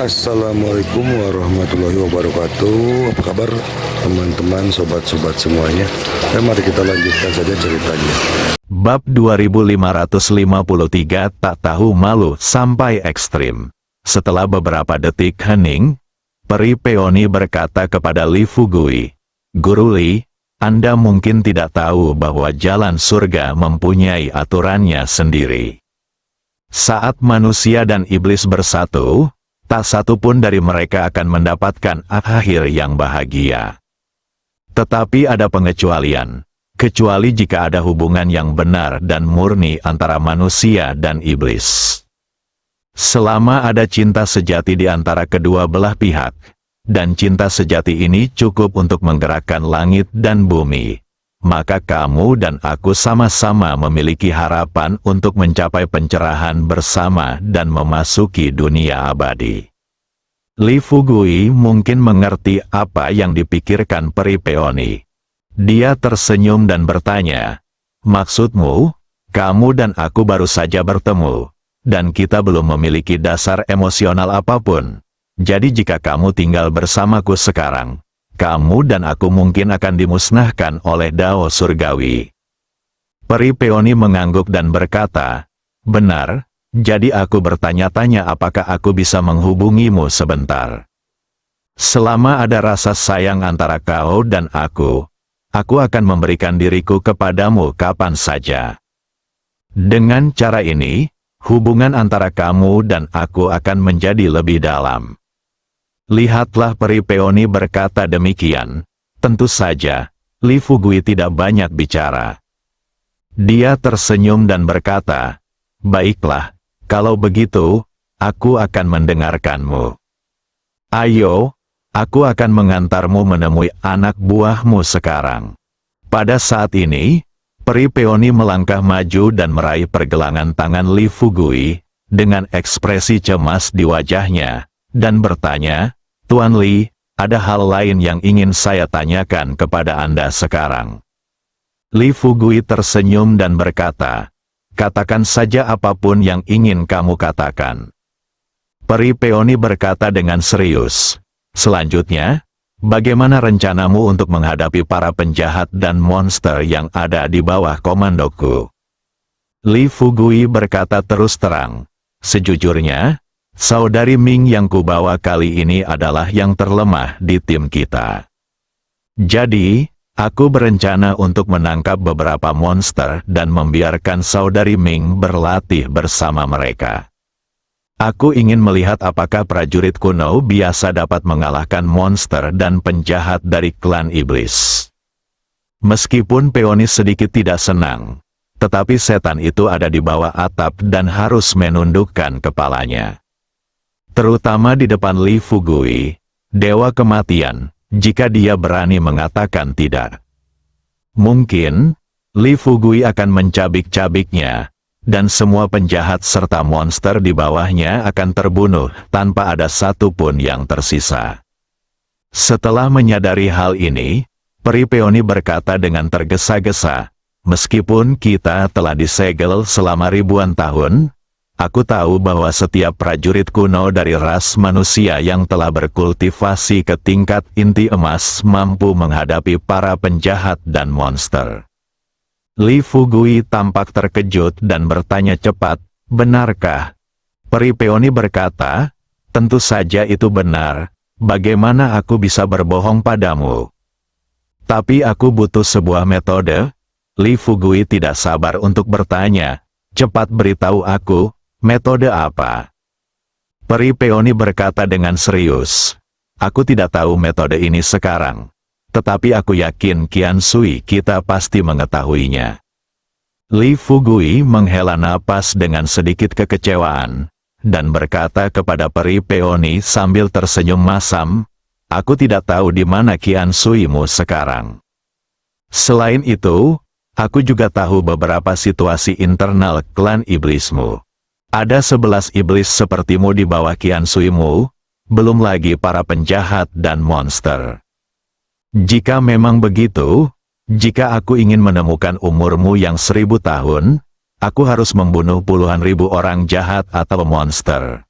Assalamualaikum warahmatullahi wabarakatuh. Apa kabar teman-teman, sobat-sobat semuanya? Mari kita lanjutkan saja ceritanya. Bab 2553 tak tahu malu sampai ekstrim. Setelah beberapa detik hening, Peri Peony berkata kepada Li Fugui, "Guru Li, Anda mungkin tidak tahu bahwa jalan surga mempunyai aturannya sendiri. Saat manusia dan iblis bersatu, tak satu pun dari mereka akan mendapatkan akhir yang bahagia. Tetapi ada pengecualian, kecuali jika ada hubungan yang benar dan murni antara manusia dan iblis. Selama ada cinta sejati di antara kedua belah pihak, dan cinta sejati ini cukup untuk menggerakkan langit dan bumi, maka kamu dan aku sama-sama memiliki harapan untuk mencapai pencerahan bersama dan memasuki dunia abadi." Li Fugui mungkin mengerti apa yang dipikirkan Peri Peony. Dia tersenyum dan bertanya, "Maksudmu, kamu dan aku baru saja bertemu, dan kita belum memiliki dasar emosional apapun. Jadi jika kamu tinggal bersamaku sekarang, kamu dan aku mungkin akan dimusnahkan oleh Dao Surgawi." Peri Peony mengangguk dan berkata, "Benar, jadi aku bertanya-tanya apakah aku bisa menghubungimu sebentar. Selama ada rasa sayang antara kau dan aku akan memberikan diriku kepadamu kapan saja. Dengan cara ini, hubungan antara kamu dan aku akan menjadi lebih dalam." Lihatlah, Peri Peony berkata demikian. Tentu saja, Li Fugui tidak banyak bicara. Dia tersenyum dan berkata, "Baiklah, kalau begitu, aku akan mendengarkanmu. Ayo, aku akan mengantarmu menemui anak buahmu sekarang." Pada saat ini, Peri Peony melangkah maju dan meraih pergelangan tangan Li Fugui, dengan ekspresi cemas di wajahnya, dan bertanya, "Tuan Li, ada hal lain yang ingin saya tanyakan kepada Anda sekarang." Li Fugui tersenyum dan berkata, "Katakan saja apapun yang ingin kamu katakan." Peri Peony berkata dengan serius, "Selanjutnya, bagaimana rencanamu untuk menghadapi para penjahat dan monster yang ada di bawah komandoku?" Li Fugui berkata terus terang, "Sejujurnya, Saudari Ming yang kubawa kali ini adalah yang terlemah di tim kita. Jadi, aku berencana untuk menangkap beberapa monster dan membiarkan Saudari Ming berlatih bersama mereka. Aku ingin melihat apakah prajurit kuno biasa dapat mengalahkan monster dan penjahat dari klan iblis." Meskipun Peony sedikit tidak senang, tetapi setan itu ada di bawah atap dan harus menundukkan kepalanya. Terutama di depan Li Fugui, Dewa Kematian, jika dia berani mengatakan tidak. Mungkin, Li Fugui akan mencabik-cabiknya, dan semua penjahat serta monster di bawahnya akan terbunuh tanpa ada satu pun yang tersisa. Setelah menyadari hal ini, Peri Peony berkata dengan tergesa-gesa, "Meskipun kita telah disegel selama ribuan tahun, aku tahu bahwa setiap prajurit kuno dari ras manusia yang telah berkultivasi ke tingkat inti emas mampu menghadapi para penjahat dan monster." Li Fugui tampak terkejut dan bertanya cepat, "Benarkah?" Peri Peony berkata, "Tentu saja itu benar. Bagaimana aku bisa berbohong padamu? Tapi aku butuh sebuah metode." Li Fugui tidak sabar untuk bertanya, "Cepat beritahu aku, metode apa?" Peri Peony berkata dengan serius, "Aku tidak tahu metode ini sekarang. Tetapi aku yakin Qian Sui kita pasti mengetahuinya." Li Fugui menghela napas dengan sedikit kekecewaan, dan berkata kepada Peri Peony sambil tersenyum masam, "Aku tidak tahu di mana Qian Sui-mu sekarang. Selain itu, aku juga tahu beberapa situasi internal klan iblismu. Ada 11 iblis sepertimu di bawah Qian Sui-mu, belum lagi para penjahat dan monster. Jika memang begitu, jika aku ingin menemukan umurmu yang 1000 tahun, aku harus membunuh puluhan ribu orang jahat atau monster."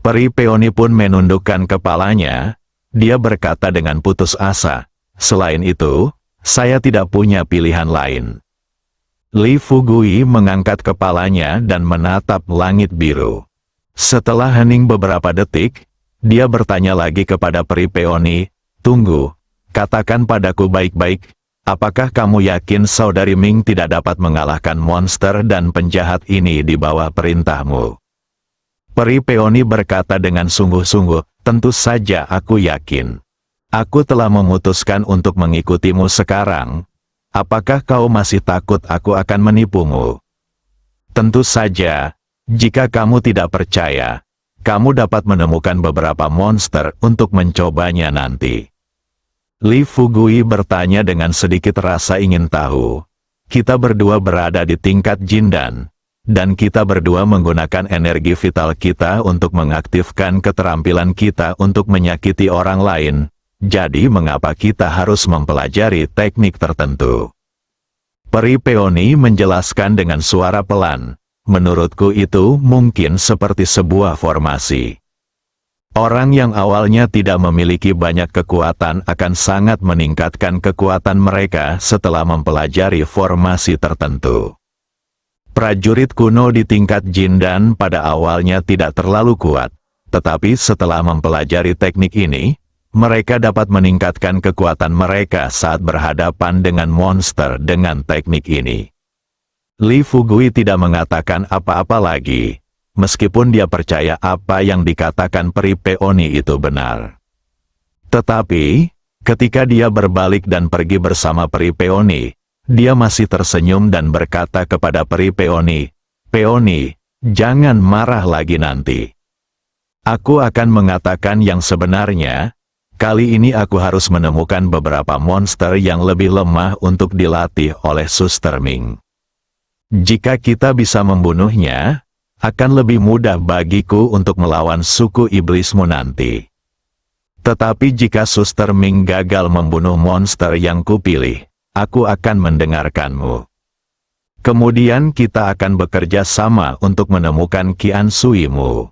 Peri Peony pun menundukkan kepalanya. Dia berkata dengan putus asa, "Selain itu, saya tidak punya pilihan lain." Li Fugui mengangkat kepalanya dan menatap langit biru. Setelah hening beberapa detik, dia bertanya lagi kepada Peri Peony, "Tunggu, katakan padaku baik-baik, apakah kamu yakin Saudari Ming tidak dapat mengalahkan monster dan penjahat ini di bawah perintahmu?" Peri Peony berkata dengan sungguh-sungguh, "Tentu saja aku yakin. Aku telah memutuskan untuk mengikutimu sekarang. Apakah kau masih takut aku akan menipumu?" "Tentu saja, jika kamu tidak percaya, kamu dapat menemukan beberapa monster untuk mencobanya nanti." Li Fugui bertanya dengan sedikit rasa ingin tahu. "Kita berdua berada di tingkat Jindan, dan kita berdua menggunakan energi vital kita untuk mengaktifkan keterampilan kita untuk menyakiti orang lain. Jadi mengapa kita harus mempelajari teknik tertentu?" Peri Peony menjelaskan dengan suara pelan, "Menurutku itu mungkin seperti sebuah formasi. Orang yang awalnya tidak memiliki banyak kekuatan akan sangat meningkatkan kekuatan mereka setelah mempelajari formasi tertentu. Prajurit kuno di tingkat Jindan pada awalnya tidak terlalu kuat, tetapi setelah mempelajari teknik ini, mereka dapat meningkatkan kekuatan mereka saat berhadapan dengan monster dengan teknik ini." Li Fugui tidak mengatakan apa-apa lagi, meskipun dia percaya apa yang dikatakan Peri Peony itu benar. Tetapi, ketika dia berbalik dan pergi bersama Peri Peony, dia masih tersenyum dan berkata kepada Peri Peony, "Peony, jangan marah lagi nanti. Aku akan mengatakan yang sebenarnya. Kali ini aku harus menemukan beberapa monster yang lebih lemah untuk dilatih oleh Suster Ming. Jika kita bisa membunuhnya, akan lebih mudah bagiku untuk melawan suku iblismu nanti. Tetapi jika Suster Ming gagal membunuh monster yang kupilih, aku akan mendengarkanmu. Kemudian kita akan bekerja sama untuk menemukan Qian Sui-mu."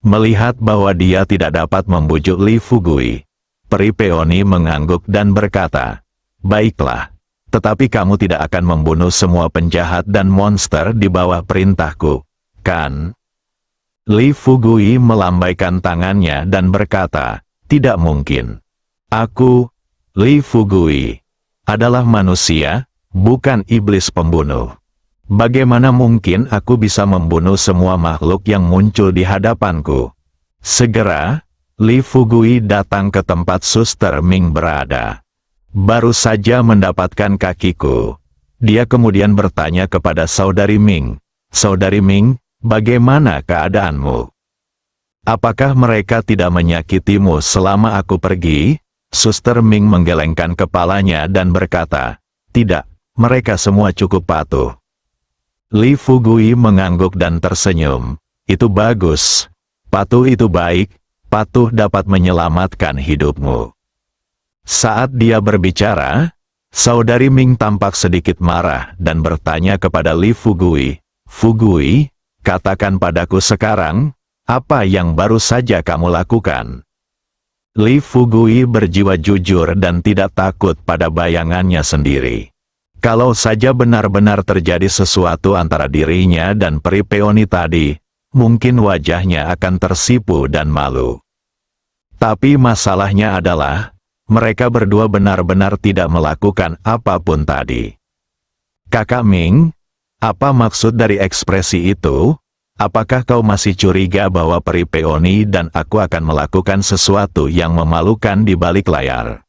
Melihat bahwa dia tidak dapat membujuk Li Fugui, Peri Peony mengangguk dan berkata, "Baiklah, tetapi kamu tidak akan membunuh semua penjahat dan monster di bawah perintahku, kan?" Li Fugui melambaikan tangannya dan berkata, "Tidak mungkin. Aku, Li Fugui, adalah manusia, bukan iblis pembunuh. Bagaimana mungkin aku bisa membunuh semua makhluk yang muncul di hadapanku?" Segera, Li Fugui datang ke tempat Suster Ming berada. Baru saja mendapatkan kakiku, dia kemudian bertanya kepada Saudari Ming, "Saudari Ming, bagaimana keadaanmu? Apakah mereka tidak menyakitimu selama aku pergi?" Suster Ming menggelengkan kepalanya dan berkata, "Tidak, mereka semua cukup patuh." Li Fugui mengangguk dan tersenyum. "Itu bagus. Patuh itu baik. Patuh dapat menyelamatkan hidupmu." Saat dia berbicara, Saudari Ming tampak sedikit marah dan bertanya kepada Li Fugui, "Fugui, katakan padaku sekarang, apa yang baru saja kamu lakukan?" Li Fugui berjiwa jujur dan tidak takut pada bayangannya sendiri. Kalau saja benar-benar terjadi sesuatu antara dirinya dan Peri Peony tadi, mungkin wajahnya akan tersipu dan malu. Tapi masalahnya adalah, mereka berdua benar-benar tidak melakukan apapun tadi. "Kakak Ming, apa maksud dari ekspresi itu? Apakah kau masih curiga bahwa Peri Peony dan aku akan melakukan sesuatu yang memalukan di balik layar?"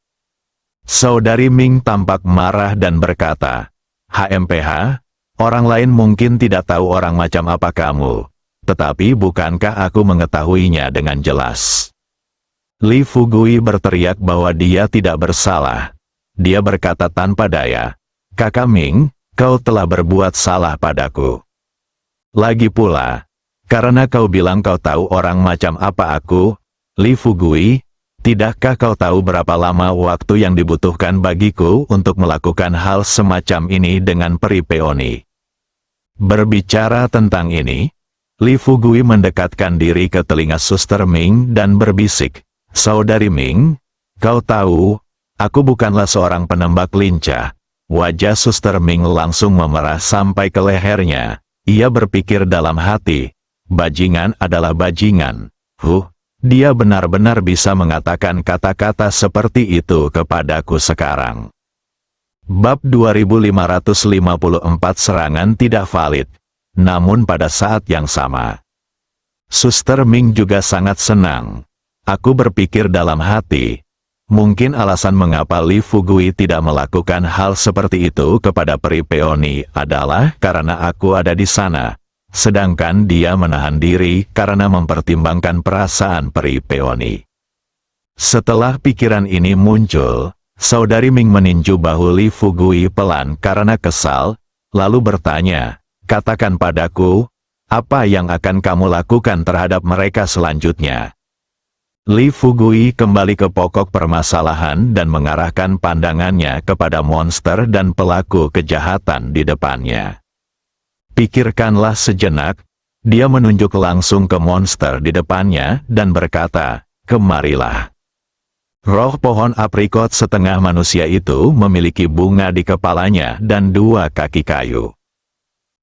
Saudari Ming tampak marah dan berkata, "HMPH, orang lain mungkin tidak tahu orang macam apa kamu. Tetapi bukankah aku mengetahuinya dengan jelas?" Li Fugui berteriak bahwa dia tidak bersalah. Dia berkata tanpa daya, "Kakak Ming, kau telah berbuat salah padaku. Lagi pula, karena kau bilang kau tahu orang macam apa aku, Li Fugui, tidakkah kau tahu berapa lama waktu yang dibutuhkan bagiku untuk melakukan hal semacam ini dengan Peri Peony?" Berbicara tentang ini, Li Fugui mendekatkan diri ke telinga Suster Ming dan berbisik, "Saudari Ming, kau tahu, aku bukanlah seorang penembak lincah." Wajah Suster Ming langsung memerah sampai ke lehernya. Ia berpikir dalam hati, bajingan adalah bajingan. Dia benar-benar bisa mengatakan kata-kata seperti itu kepadaku sekarang. Bab 2554 serangan tidak valid. Namun pada saat yang sama, Suster Ming juga sangat senang. Aku berpikir dalam hati, mungkin alasan mengapa Li Fugui tidak melakukan hal seperti itu kepada peri peoni adalah karena aku ada di sana. Sedangkan dia menahan diri karena mempertimbangkan perasaan peri peoni. Setelah pikiran ini muncul, Saudari Ming meninju bahu Li Fugui pelan karena kesal, lalu bertanya, "Katakan padaku, apa yang akan kamu lakukan terhadap mereka selanjutnya?" Li Fugui kembali ke pokok permasalahan dan mengarahkan pandangannya kepada monster dan pelaku kejahatan di depannya. Pikirkanlah sejenak, dia menunjuk langsung ke monster di depannya dan berkata, "Kemarilah." Roh pohon aprikot setengah manusia itu memiliki bunga di kepalanya dan 2 kaki kayu.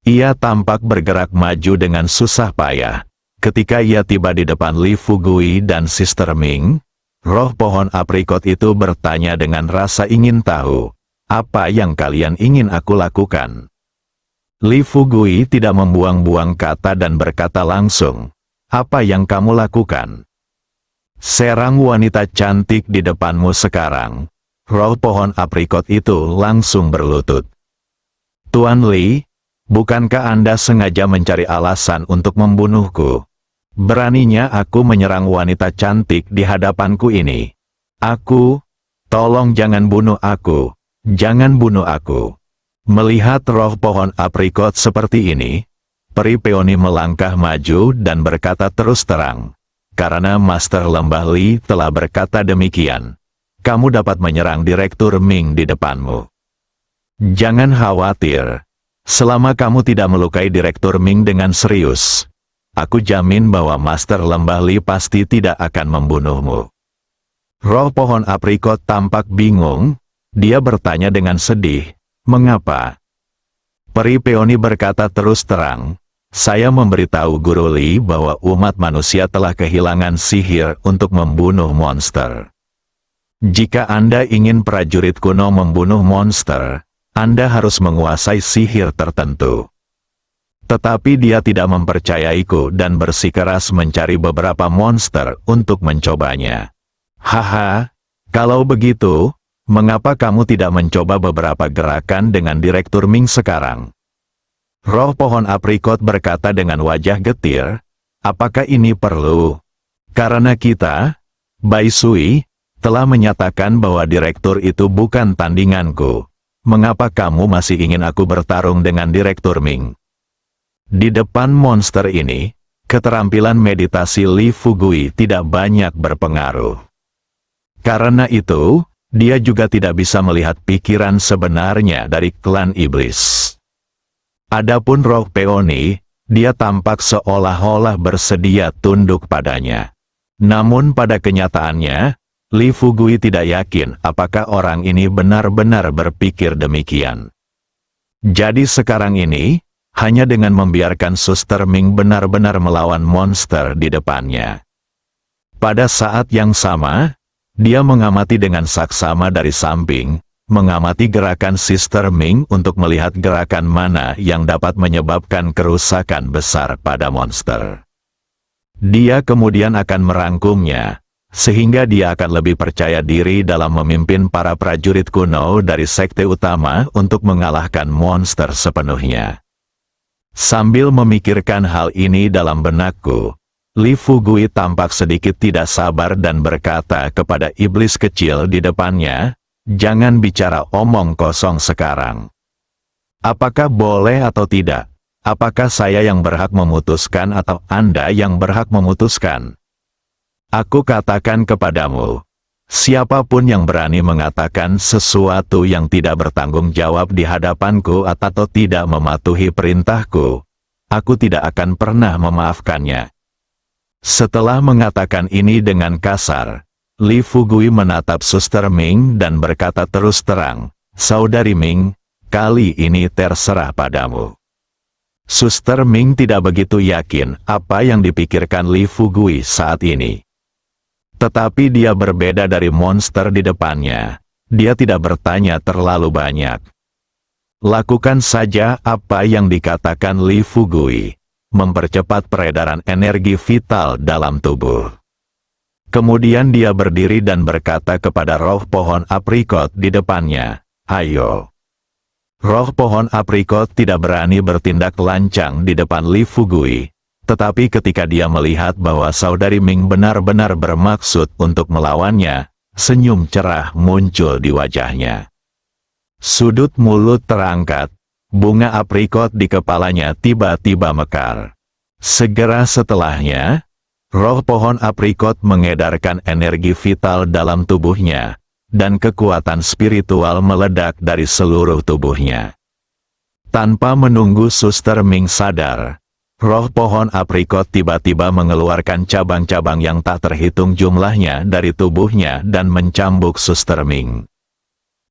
Ia tampak bergerak maju dengan susah payah. Ketika ia tiba di depan Li Fugui dan Sister Ming, roh pohon aprikot itu bertanya dengan rasa ingin tahu, "Apa yang kalian ingin aku lakukan?" Li Fugui tidak membuang-buang kata dan berkata langsung, "Apa yang kamu lakukan? Serang wanita cantik di depanmu sekarang." Roh pohon aprikot itu langsung berlutut. "Tuan Li, bukankah Anda sengaja mencari alasan untuk membunuhku? Beraninya aku menyerang wanita cantik di hadapanku ini. Tolong jangan bunuh aku, jangan bunuh aku." Melihat roh pohon aprikot seperti ini, peri peoni melangkah maju dan berkata terus terang, "Karena Master Lembah Li telah berkata demikian, kamu dapat menyerang Direktur Ming di depanmu. Jangan khawatir, selama kamu tidak melukai Direktur Ming dengan serius, aku jamin bahwa Master Lembah Li pasti tidak akan membunuhmu." Roh pohon aprikot tampak bingung, dia bertanya dengan sedih, "Mengapa?" Peri peoni berkata terus terang, "Saya memberitahu Guru Li bahwa umat manusia telah kehilangan sihir untuk membunuh monster. Jika Anda ingin prajurit kuno membunuh monster, Anda harus menguasai sihir tertentu." Tetapi dia tidak mempercayaiku dan bersikeras mencari beberapa monster untuk mencobanya. "Haha, kalau begitu, mengapa kamu tidak mencoba beberapa gerakan dengan Direktur Ming sekarang?" Roh pohon aprikot berkata dengan wajah getir, "Apakah ini perlu? Karena kita, Bai Sui, telah menyatakan bahwa Direktur itu bukan tandinganku. Mengapa kamu masih ingin aku bertarung dengan Direktur Ming?" Di depan monster ini, keterampilan meditasi Li Fugui tidak banyak berpengaruh. Karena itu, dia juga tidak bisa melihat pikiran sebenarnya dari klan iblis. Adapun roh peoni, dia tampak seolah-olah bersedia tunduk padanya. Namun pada kenyataannya, Li Fugui tidak yakin apakah orang ini benar-benar berpikir demikian. Jadi sekarang ini, hanya dengan membiarkan Suster Ming benar-benar melawan monster di depannya. Pada saat yang sama, dia mengamati dengan saksama dari samping, mengamati gerakan Sister Ming untuk melihat gerakan mana yang dapat menyebabkan kerusakan besar pada monster. Dia kemudian akan merangkumnya, sehingga dia akan lebih percaya diri dalam memimpin para prajurit kuno dari sekte utama untuk mengalahkan monster sepenuhnya. Sambil memikirkan hal ini dalam benakku, Li Fugui tampak sedikit tidak sabar dan berkata kepada iblis kecil di depannya, "Jangan bicara omong kosong sekarang. Apakah boleh atau tidak? Apakah saya yang berhak memutuskan atau Anda yang berhak memutuskan? Aku katakan kepadamu, siapapun yang berani mengatakan sesuatu yang tidak bertanggung jawab di hadapanku atau tidak mematuhi perintahku, aku tidak akan pernah memaafkannya. Setelah mengatakan ini dengan kasar, Li Fugui menatap Suster Ming dan berkata terus terang, "Saudari Ming, kali ini terserah padamu." Suster Ming tidak begitu yakin apa yang dipikirkan Li Fugui saat ini. Tetapi dia berbeda dari monster di depannya. Dia tidak bertanya terlalu banyak. Lakukan saja apa yang dikatakan Li Fugui. Mempercepat peredaran energi vital dalam tubuh. Kemudian dia berdiri dan berkata kepada roh pohon aprikot di depannya, "Ayo." Roh pohon aprikot tidak berani bertindak lancang di depan Li Fugui, tetapi ketika dia melihat bahwa saudari Ming benar-benar bermaksud untuk melawannya, senyum cerah muncul di wajahnya. Sudut mulut terangkat, bunga aprikot di kepalanya tiba-tiba mekar. Segera setelahnya, roh pohon aprikot mengedarkan energi vital dalam tubuhnya, dan kekuatan spiritual meledak dari seluruh tubuhnya. Tanpa menunggu Suster Ming sadar, roh pohon aprikot tiba-tiba mengeluarkan cabang-cabang yang tak terhitung jumlahnya dari tubuhnya dan mencambuk Suster Ming.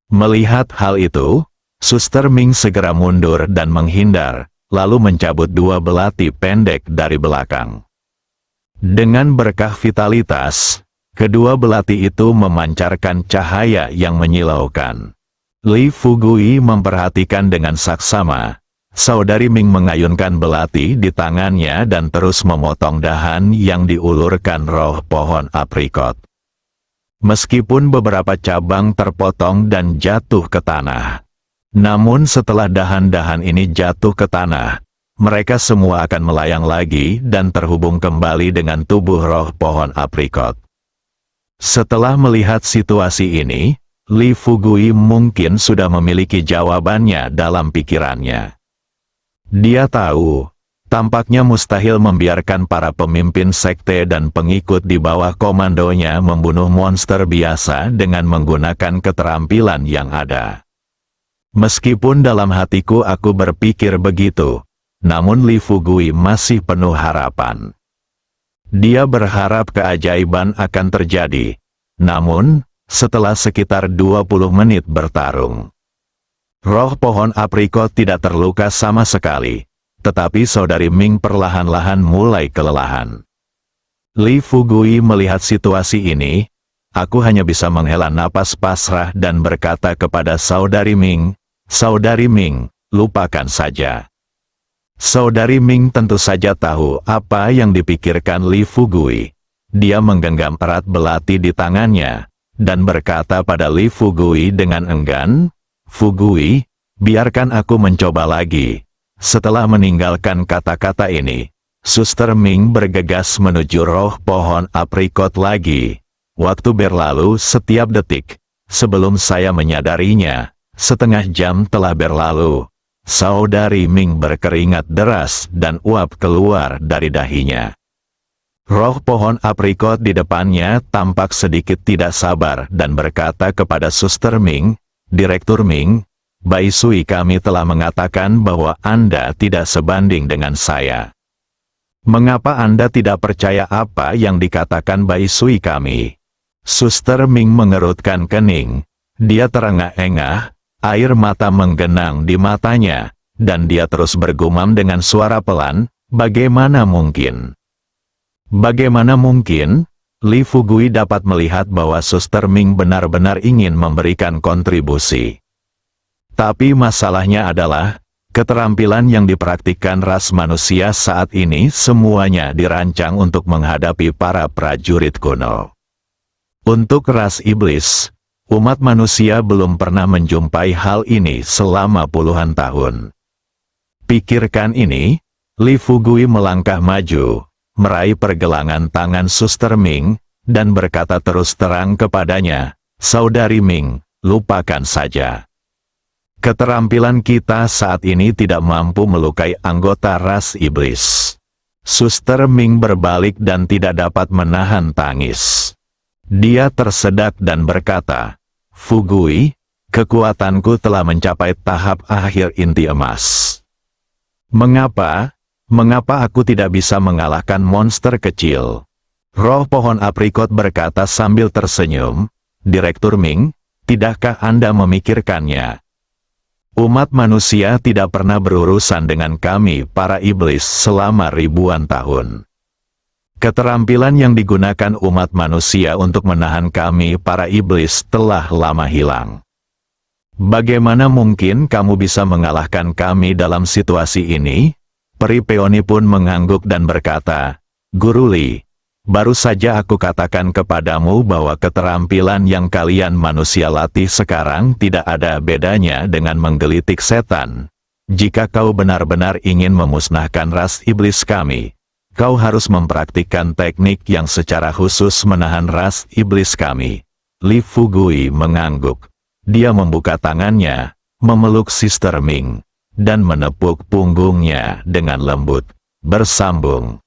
Melihat hal itu, Suster Ming segera mundur dan menghindar, lalu mencabut dua belati pendek dari belakang. Dengan berkah vitalitas, kedua belati itu memancarkan cahaya yang menyilaukan. Li Fugui memperhatikan dengan saksama. Saudari Ming mengayunkan belati di tangannya dan terus memotong dahan yang diulurkan roh pohon aprikot. Meskipun beberapa cabang terpotong dan jatuh ke tanah, namun setelah dahan-dahan ini jatuh ke tanah, mereka semua akan melayang lagi dan terhubung kembali dengan tubuh roh pohon aprikot. Setelah melihat situasi ini, Li Fugui mungkin sudah memiliki jawabannya dalam pikirannya. Dia tahu, tampaknya mustahil membiarkan para pemimpin sekte dan pengikut di bawah komandonya membunuh monster biasa dengan menggunakan keterampilan yang ada. Meskipun dalam hatiku aku berpikir begitu, namun Li Fugui masih penuh harapan. Dia berharap keajaiban akan terjadi, namun, setelah sekitar 20 menit bertarung, roh pohon aprikot tidak terluka sama sekali, tetapi saudari Ming perlahan-lahan mulai kelelahan. Li Fugui melihat situasi ini, aku hanya bisa menghela napas pasrah dan berkata kepada saudari Ming, "Saudari Ming, lupakan saja." Saudari Ming tentu saja tahu apa yang dipikirkan Li Fugui. Dia menggenggam erat belati di tangannya, dan berkata pada Li Fugui dengan enggan, "Fugui, biarkan aku mencoba lagi." Setelah meninggalkan kata-kata ini, Suster Ming bergegas menuju roh pohon aprikot lagi. Waktu berlalu setiap detik. Sebelum saya menyadarinya, setengah jam telah berlalu. Saudari Ming berkeringat deras dan uap keluar dari dahinya. Roh pohon aprikot di depannya tampak sedikit tidak sabar dan berkata kepada Suster Ming, "Direktur Ming, Bai Sui kami telah mengatakan bahwa Anda tidak sebanding dengan saya. Mengapa Anda tidak percaya apa yang dikatakan Bai Sui kami?" Suster Ming mengerutkan kening. Dia terengah-engah, air mata menggenang di matanya, dan dia terus bergumam dengan suara pelan, "Bagaimana mungkin? Bagaimana mungkin?" Li Fugui dapat melihat bahwa Suster Ming benar-benar ingin memberikan kontribusi. Tapi masalahnya adalah, keterampilan yang dipraktikkan ras manusia saat ini semuanya dirancang untuk menghadapi para prajurit kuno. Untuk ras iblis, umat manusia belum pernah menjumpai hal ini selama puluhan tahun. Pikirkan ini, Li Fugui melangkah maju, meraih pergelangan tangan Suster Ming, dan berkata terus terang kepadanya, "Saudari Ming, lupakan saja. Keterampilan kita saat ini tidak mampu melukai anggota ras iblis." Suster Ming berbalik dan tidak dapat menahan tangis. Dia tersedak dan berkata, "Fugui, kekuatanku telah mencapai tahap akhir inti emas. Mengapa? Mengapa aku tidak bisa mengalahkan monster kecil? Roh pohon aprikot berkata sambil tersenyum, Direktur Ming, tidakkah Anda memikirkannya? Umat manusia tidak pernah berurusan dengan kami para iblis selama ribuan tahun. Keterampilan yang digunakan umat manusia untuk menahan kami para iblis telah lama hilang. Bagaimana mungkin kamu bisa mengalahkan kami dalam situasi ini? Peri Peony pun mengangguk dan berkata, Guru Li, baru saja aku katakan kepadamu bahwa keterampilan yang kalian manusia latih sekarang tidak ada bedanya dengan menggelitik setan. Jika kau benar-benar ingin memusnahkan ras iblis kami, kau harus mempraktikkan teknik yang secara khusus menahan ras iblis kami. Li Fugui mengangguk. Dia membuka tangannya, memeluk Sister Ming, dan menepuk punggungnya dengan lembut. Bersambung.